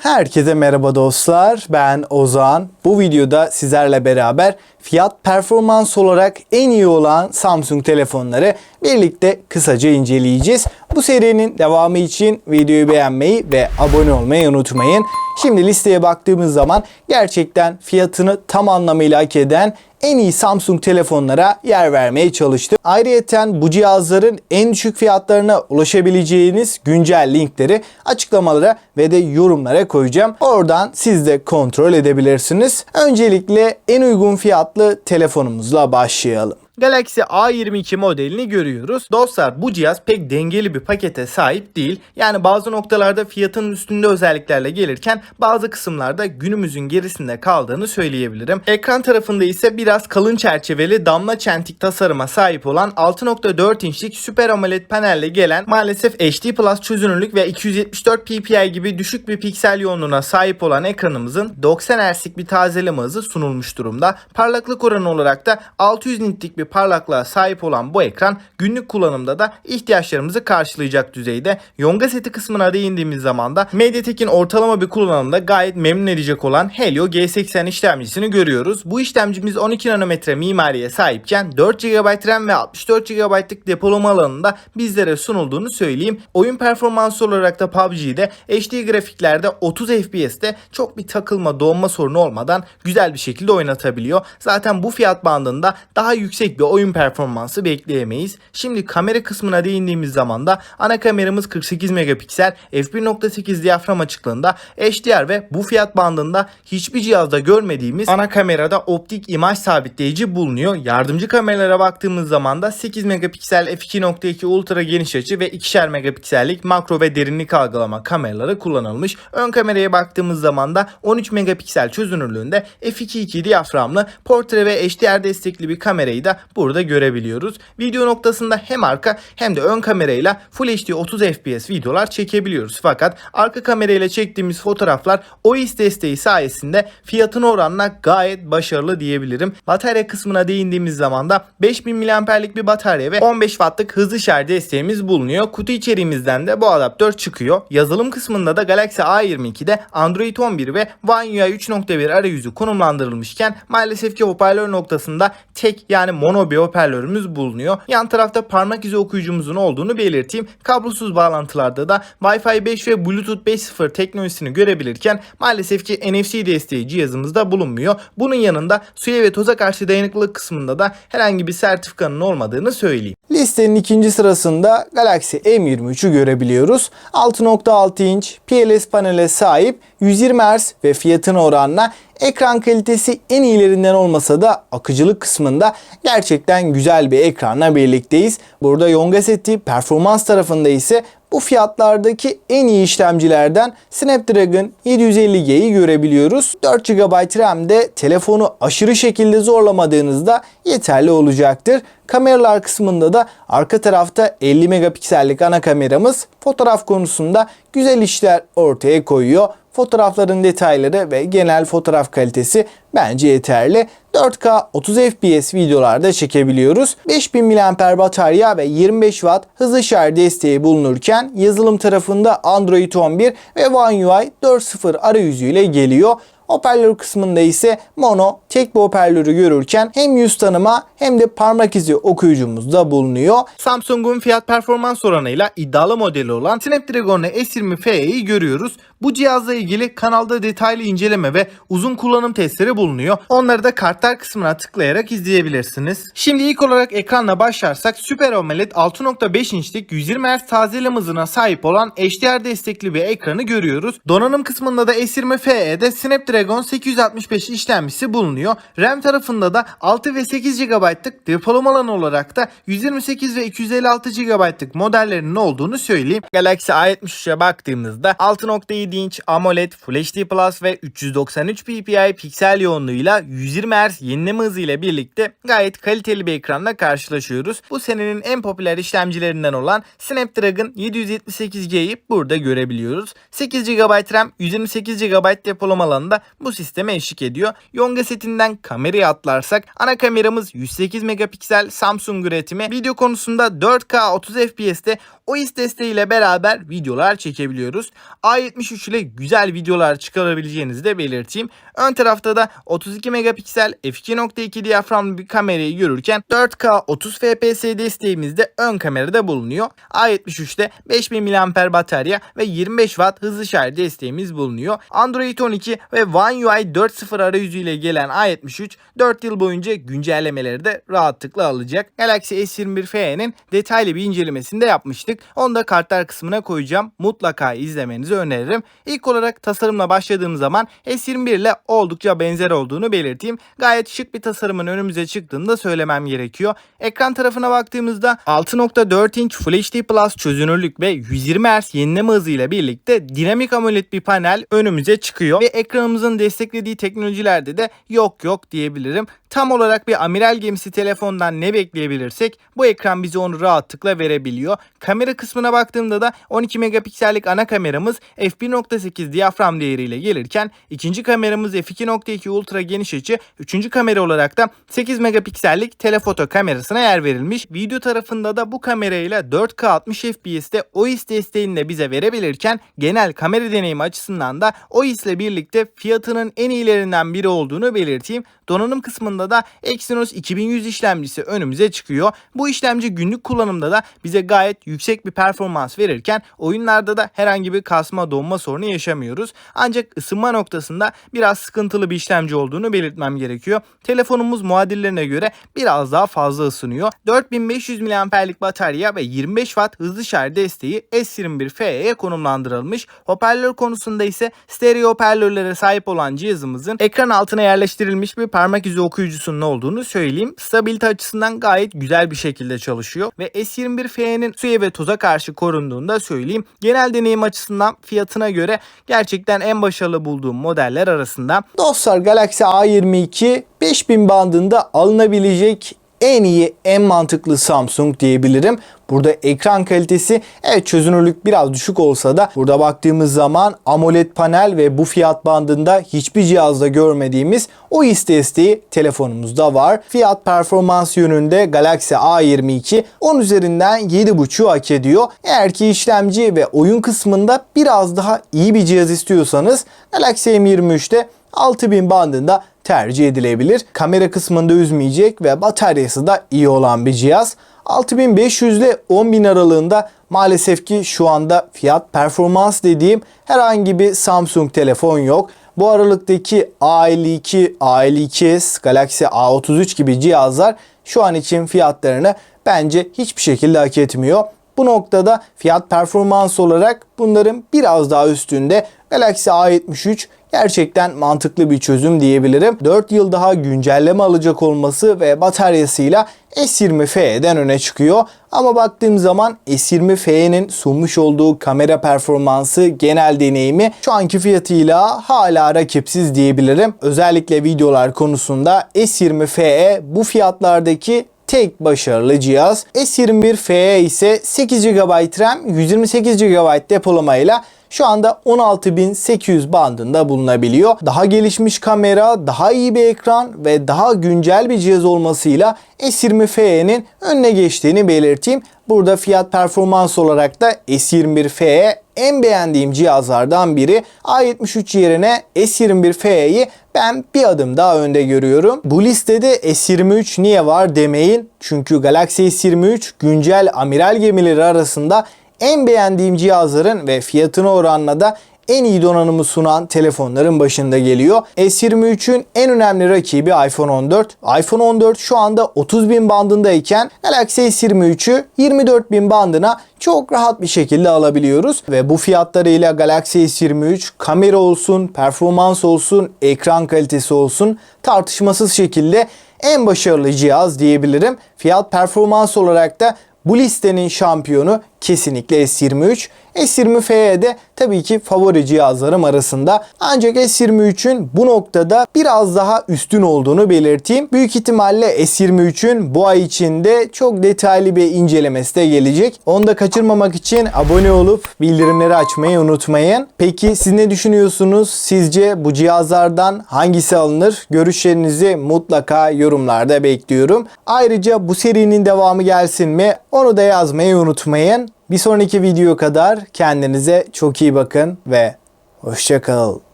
Herkese merhaba dostlar, ben Ozan. Bu videoda sizlerle beraber fiyat performans olarak en iyi olan Samsung telefonları birlikte kısaca inceleyeceğiz. Bu serinin devamı için videoyu beğenmeyi ve abone olmayı unutmayın. Şimdi listeye baktığımız zaman gerçekten fiyatını tam anlamıyla hak eden en iyi Samsung telefonlara yer vermeye çalıştım. Ayrıyeten bu cihazların en düşük fiyatlarına ulaşabileceğiniz güncel linkleri açıklamalara ve de yorumlara koyacağım. Oradan siz de kontrol edebilirsiniz. Öncelikle en uygun fiyatlı telefonumuzla başlayalım. Galaxy A22 modelini görüyoruz. Dostlar bu cihaz pek dengeli bir pakete sahip değil. Yani bazı noktalarda fiyatının üstünde özelliklerle gelirken bazı kısımlarda günümüzün gerisinde kaldığını söyleyebilirim. Ekran tarafında ise biraz kalın çerçeveli damla çentik tasarıma sahip olan 6.4 inçlik Super AMOLED panelle gelen maalesef HD Plus çözünürlük ve 274 ppi gibi düşük bir piksel yoğunluğuna sahip olan ekranımızın 90 Hz'lik bir tazeleme hızı sunulmuş durumda. Parlaklık oranı olarak da 600 nitlik bir parlaklığa sahip olan bu ekran günlük kullanımda da ihtiyaçlarımızı karşılayacak düzeyde. Yonga seti kısmına değindiğimiz zaman da MediaTek'in ortalama bir kullanımda gayet memnun edecek olan Helio G80 işlemcisini görüyoruz. Bu işlemcimiz 12 nanometre mimariye sahipken 4 GB RAM ve 64 GB'lık depolama alanında bizlere sunulduğunu söyleyeyim. Oyun performansı olarak da PUBG'de HD grafiklerde 30 FPS'te çok bir takılma donma sorunu olmadan güzel bir şekilde oynatabiliyor. Zaten bu fiyat bandında daha yüksek bir oyun performansı bekleyemeyiz. Şimdi kamera kısmına değindiğimiz zaman da ana kameramız 48 megapiksel, f1.8 diyafram açıklığında HDR ve bu fiyat bandında hiçbir cihazda görmediğimiz ana kamerada optik imaj sabitleyici bulunuyor. Yardımcı kameralara baktığımız zaman da 8 megapiksel f2.2 ultra geniş açı ve 2'şer megapiksellik makro ve derinlik algılama kameraları kullanılmış. Ön kameraya baktığımız zaman da 13 megapiksel çözünürlüğünde f2.2 diyaframlı portre ve HDR destekli bir kamerayı da burada görebiliyoruz. Video noktasında hem arka hem de ön kamerayla Full HD 30 FPS videolar çekebiliyoruz. Fakat arka kamerayla çektiğimiz fotoğraflar OIS desteği sayesinde fiyatına oranla gayet başarılı diyebilirim. Batarya kısmına değindiğimiz zaman da 5000 mAh'lik bir batarya ve 15 Watt'lık hızlı şarj desteğimiz bulunuyor. Kutu içeriğimizden de bu adaptör çıkıyor. Yazılım kısmında da Galaxy A22'de Android 11 ve One UI 3.1 arayüzü konumlandırılmışken maalesef ki hoparlör noktasında tek yani mono bir hoparlörümüz bulunuyor. Yan tarafta parmak izi okuyucumuzun olduğunu belirteyim. Kablosuz bağlantılarda da Wi-Fi 5 ve Bluetooth 5.0 teknolojisini görebilirken maalesef ki NFC desteği cihazımızda bulunmuyor. Bunun yanında suya ve toza karşı dayanıklılık kısmında da herhangi bir sertifikanın olmadığını söyleyeyim. Listenin ikinci sırasında Galaxy M23'ü görebiliyoruz. 6.6 inç PLS panele sahip, 120 Hz ve fiyatına oranla ekran kalitesi en iyilerinden olmasa da akıcılık kısmında gerçekten güzel bir ekranla birlikteyiz. Burada Yonga seti, performans tarafında ise bu fiyatlardaki en iyi işlemcilerden Snapdragon 750G'yi görebiliyoruz. 4 GB RAM'de telefonu aşırı şekilde zorlamadığınızda yeterli olacaktır. Kameralar kısmında da arka tarafta 50 megapiksellik ana kameramız fotoğraf konusunda güzel işler ortaya koyuyor. Fotoğrafların detayları ve genel fotoğraf kalitesi bence yeterli. 4K 30 FPS videolarda çekebiliyoruz. 5000 mAh batarya ve 25 Watt hızlı şarj desteği bulunurken yazılım tarafında Android 11 ve One UI 4.0 arayüzüyle geliyor. Hoparlör kısmında ise mono tek bir hoparlörü görürken hem yüz tanıma hem de parmak izi okuyucumuz da bulunuyor. Samsung'un fiyat performans oranıyla iddialı modeli olan Snapdragon S20 FE'yi görüyoruz. Bu cihazla ilgili kanalda detaylı inceleme ve uzun kullanım testleri bulunuyor. Onları da kartlar kısmına tıklayarak izleyebilirsiniz. Şimdi ilk olarak ekranla başlarsak Super AMOLED 6.5 inçlik 120 Hz tazeleme hızına sahip olan HDR destekli bir ekranı görüyoruz. Donanım kısmında da S20 FE'de Snapdragon 865 işlemcisi bulunuyor. RAM tarafında da 6 ve 8 GB'lık depolama alanı olarak da 128 ve 256 GB'lık modellerinin olduğunu söyleyeyim. Galaxy A73'e baktığımızda 6.7 inç AMOLED Full HD Plus ve 393 ppi piksel yoğunluğuyla 120 Hz yenileme hızı ile birlikte gayet kaliteli bir ekranla karşılaşıyoruz. Bu senenin en popüler işlemcilerinden olan Snapdragon 778G'yi burada görebiliyoruz. 8 GB RAM, 128 GB depolama alanında bu sisteme eşlik ediyor. Yonga setinden kameraya atlarsak ana kameramız 108 megapiksel Samsung üretimi. Video konusunda 4K 30 FPS'te OIS desteğiyle beraber videolar çekebiliyoruz. A73 ile güzel videolar çıkarabileceğinizi de belirteyim. Ön tarafta da 32 megapiksel f2.2 diyaframlı bir kamerayı görürken 4K 30 fps desteğimiz de ön kamerada bulunuyor. A73'te 5000 mAh batarya ve 25 Watt hızlı şarj desteğimiz bulunuyor. Android 12 ve One UI 4.0 arayüzüyle gelen A73 4 yıl boyunca güncellemeleri de rahatlıkla alacak. Galaxy S21 FE'nin detaylı bir incelemesini de yapmıştık. Onu da kartlar kısmına koyacağım. Mutlaka izlemenizi öneririm. İlk olarak tasarımla başladığım zaman S21 ile oldukça benzer olduğunu belirteyim. Gayet şık bir tasarımın önümüze çıktığını da söylemem gerekiyor. Ekran tarafına baktığımızda 6.4 inç Full HD Plus çözünürlük ve 120 Hz yenileme hızıyla birlikte dinamik AMOLED bir panel önümüze çıkıyor ve ekranımızın desteklediği teknolojilerde de yok diyebilirim. Tam olarak bir amiral gemisi telefondan ne bekleyebilirsek bu ekran bize onu rahatlıkla verebiliyor. Kamera kısmına baktığımda da 12 megapiksellik ana kameramız f1.8 diyafram değeriyle gelirken ikinci kameramız f2.2 ultra geniş açı, üçüncü kamera olarak da 8 megapiksellik telefoto kamerasına yer verilmiş. Video tarafında da bu kamerayla 4K 60 FPS'te OIS desteğini de bize verebilirken genel kamera deneyimi açısından da OIS ile birlikte fiyatının en iyilerinden biri olduğunu belirteyim. Donanım kısmında da Exynos 2100 işlemcisi önümüze çıkıyor. Bu işlemci günlük kullanımda da bize gayet yüksek bir performans verirken oyunlarda da herhangi bir kasma donma sorunu yaşamıyoruz. Ancak ısınma noktasında biraz sıkıntılı bir işlemci olduğunu belirtmem gerekiyor. Telefonumuz muadillerine göre biraz daha fazla ısınıyor. 4500 mAh'lik batarya ve 25 Watt hızlı şarj desteği S21 FE'ye konumlandırılmış. Hoparlör konusunda ise stereo hoparlörlere sahip olan cihazımızın ekran altına yerleştirilmiş bir parmak izi okuyucusunun olduğunu söyleyeyim. Stabilite açısından gayet güzel bir şekilde çalışıyor ve S21 FE'nin suya ve toza karşı korunduğunu da söyleyeyim. Genel deneyim açısından fiyatına göre gerçekten en başarılı bulduğum modeller arasında. Dostlar, Galaxy A22 5000 bandında alınabilecek en iyi, en mantıklı Samsung diyebilirim. Burada ekran kalitesi, evet, çözünürlük biraz düşük olsa da burada baktığımız zaman AMOLED panel ve bu fiyat bandında hiçbir cihazda görmediğimiz OIS desteği telefonumuzda var. Fiyat performans yönünde Galaxy A22 10 üzerinden 7.5'u hak ediyor. Eğer ki işlemci ve oyun kısmında biraz daha iyi bir cihaz istiyorsanız Galaxy M23'te 6000 bandında tercih edilebilir. Kamera kısmında üzmeyecek ve bataryası da iyi olan bir cihaz. 6500 ile 10.000 aralığında maalesef ki şu anda fiyat performans dediğim herhangi bir Samsung telefon yok. Bu aralıktaki A52, A52s, Galaxy A33 gibi cihazlar şu an için fiyatlarını bence hiçbir şekilde hak etmiyor. Bu noktada fiyat performans olarak bunların biraz daha üstünde Galaxy A73 gerçekten mantıklı bir çözüm diyebilirim. 4 yıl daha güncelleme alacak olması ve bataryasıyla S20 FE'den öne çıkıyor. Ama baktığım zaman S20 FE'nin sunmuş olduğu kamera performansı, genel deneyimi şu anki fiyatıyla hala rakipsiz diyebilirim. Özellikle videolar konusunda S20 FE bu fiyatlardaki tek başarılı cihaz. S21 FE ise 8 GB RAM, 128 GB depolamayla şu anda 16.800 bandında bulunabiliyor. Daha gelişmiş kamera, daha iyi bir ekran ve daha güncel bir cihaz olmasıyla S20 FE'nin önüne geçtiğini belirteyim. Burada fiyat performans olarak da S21 FE en beğendiğim cihazlardan biri. A73 yerine S21 FE'yi ben bir adım daha önde görüyorum. Bu listede S23 niye var demeyin. Çünkü Galaxy S23 güncel amiral gemileri arasında en beğendiğim cihazların ve fiyatına oranla da en iyi donanımı sunan telefonların başında geliyor. S23'ün en önemli rakibi iPhone 14. iPhone 14 şu anda 30.000 bandındayken Galaxy S23'ü 24.000 bandına çok rahat bir şekilde alabiliyoruz. Ve bu fiyatlarıyla Galaxy S23 kamera olsun, performans olsun, ekran kalitesi olsun tartışmasız şekilde en başarılı cihaz diyebilirim. Fiyat performans olarak da bu listenin şampiyonu kesinlikle S23. S20 FE de tabii ki favori cihazlarım arasında. Ancak S23'ün bu noktada biraz daha üstün olduğunu belirteyim. Büyük ihtimalle S23'ün bu ay içinde çok detaylı bir incelemesi de gelecek. Onu da kaçırmamak için abone olup bildirimleri açmayı unutmayın. Peki siz ne düşünüyorsunuz? Sizce bu cihazlardan hangisi alınır? Görüşlerinizi mutlaka yorumlarda bekliyorum. Ayrıca bu serinin devamı gelsin mi? Onu da yazmayı unutmayın. Bir sonraki video kadar kendinize çok iyi bakın ve hoşça kalın.